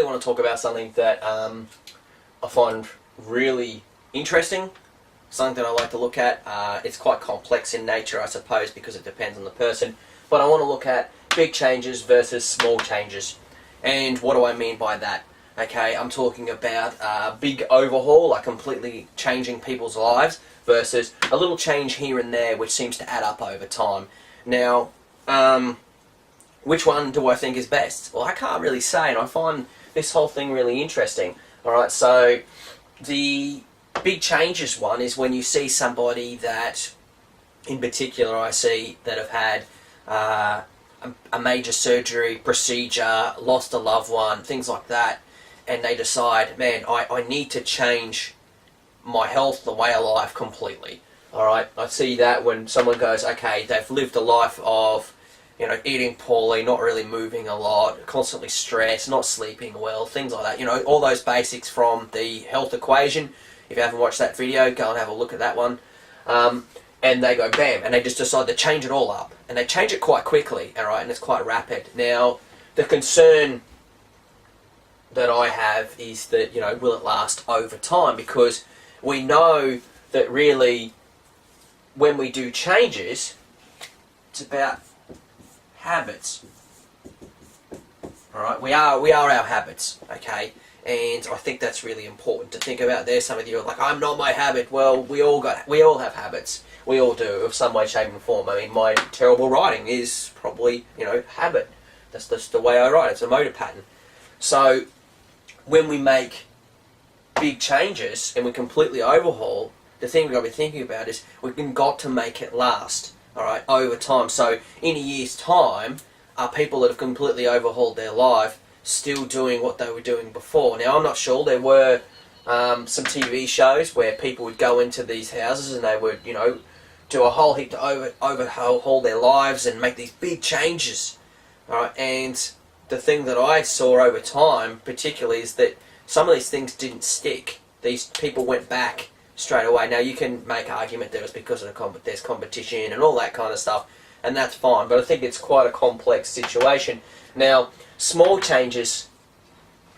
want to talk about something that I find really interesting, something that I like to look at. It's quite complex in nature, I suppose, because it depends on the person. But I want to look at big changes versus small changes. And what do I mean by that? Okay, I'm talking about a big overhaul, like completely changing people's lives, versus a little change here and there which seems to add up over time. Now, which one do I think is best? Well, I can't really say, and I find this whole thing really interesting. Alright, so the big changes one is when you see somebody that, in particular I see, that have had a major surgery, procedure, lost a loved one, things like that, and they decide, man, I need to change my health, the way I live completely. Alright, I see that when someone goes, okay, they've lived a life of, you know, eating poorly, not really moving a lot, constantly stressed, not sleeping well, things like that. You know, all those basics from the health equation. If you haven't watched that video, go and have a look at that one. And they go bam, and they just decide to change it all up. And they change it quite quickly, alright, and it's quite rapid. Now, the concern that I have is that, you know, will it last over time? Because we know that really, when we do changes, it's about habits. Alright, we are our habits, okay? And I think that's really important to think about there. Some of you are like, I'm not my habit. Well, we all have habits. We all do, of some way, shape and form. I mean, my terrible writing is probably, you know, habit. That's just the way I write. It's a motor pattern. So, when we make big changes and we completely overhaul, the thing we've got to be thinking about is we've got to make it last, alright, over time. So, in a year's time, are people that have completely overhauled their life still doing what they were doing before? Now, I'm not sure. There were some TV shows where people would go into these houses and they would, you know, do a whole heap to overhaul their lives and make these big changes. Alright, and the thing that I saw over time, particularly, is that some of these things didn't stick. These people went back straight away. Now, you can make an argument that it was because of there's competition and all that kind of stuff, and that's fine, but I think it's quite a complex situation. Now, small changes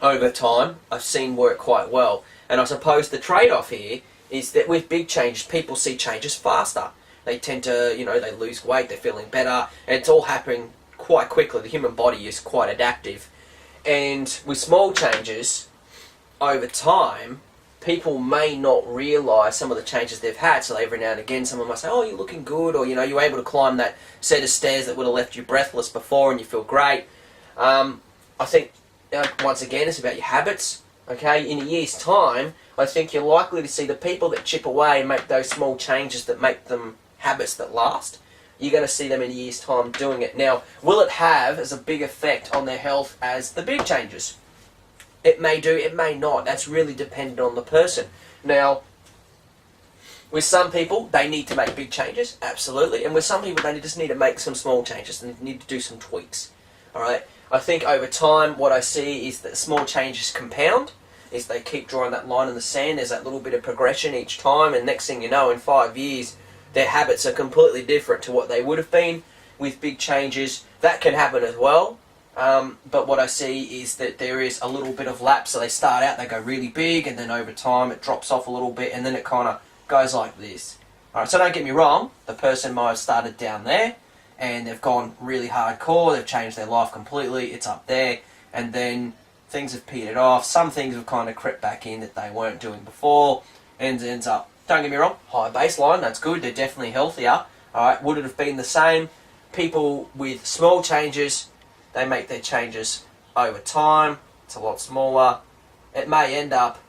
over time I've seen work quite well, and I suppose the trade-off here is that with big changes, people see changes faster. They tend to, you know, they lose weight, they're feeling better, and it's all happening quite quickly. The human body is quite adaptive. And with small changes, over time, people may not realise some of the changes they've had, so every now and again someone might say, oh, you're looking good, or, you know, you're able to climb that set of stairs that would have left you breathless before and you feel great. I think, once again, it's about your habits. Okay, in a year's time, I think you're likely to see the people that chip away and make those small changes that make them habits that last. You're going to see them in a year's time doing it. Now, will it have as a big effect on their health as the big changes? It may do, it may not. That's really dependent on the person. Now, with some people, they need to make big changes, absolutely. And with some people, they just need to make some small changes and need to do some tweaks. Alright, I think over time, what I see is that small changes compound. Is they keep drawing that line in the sand. There's that little bit of progression each time, and next thing you know, in 5 years, their habits are completely different to what they would have been. With big changes, that can happen as well. But what I see is that there is a little bit of lapse. So they start out, they go really big, and then over time it drops off a little bit, and then it kind of goes like this. Alright, so don't get me wrong, the person might have started down there, and they've gone really hardcore, they've changed their life completely, it's up there, and then things have petered off, some things have kind of crept back in that they weren't doing before, and ends up, don't get me wrong, high baseline, that's good, they're definitely healthier. Alright, would it have been the same? People with small changes, they make their changes over time, it's a lot smaller. It may end up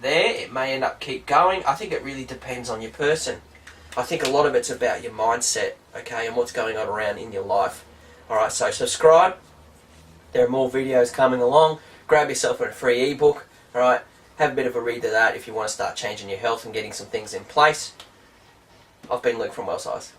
there, it may end up keep going. I think it really depends on your person. I think a lot of it's about your mindset, okay, and what's going on around in your life. Alright, so subscribe. There are more videos coming along. Grab yourself a free ebook, alright, have a bit of a read of that if you want to start changing your health and getting some things in place. I've been Luke from Welcise.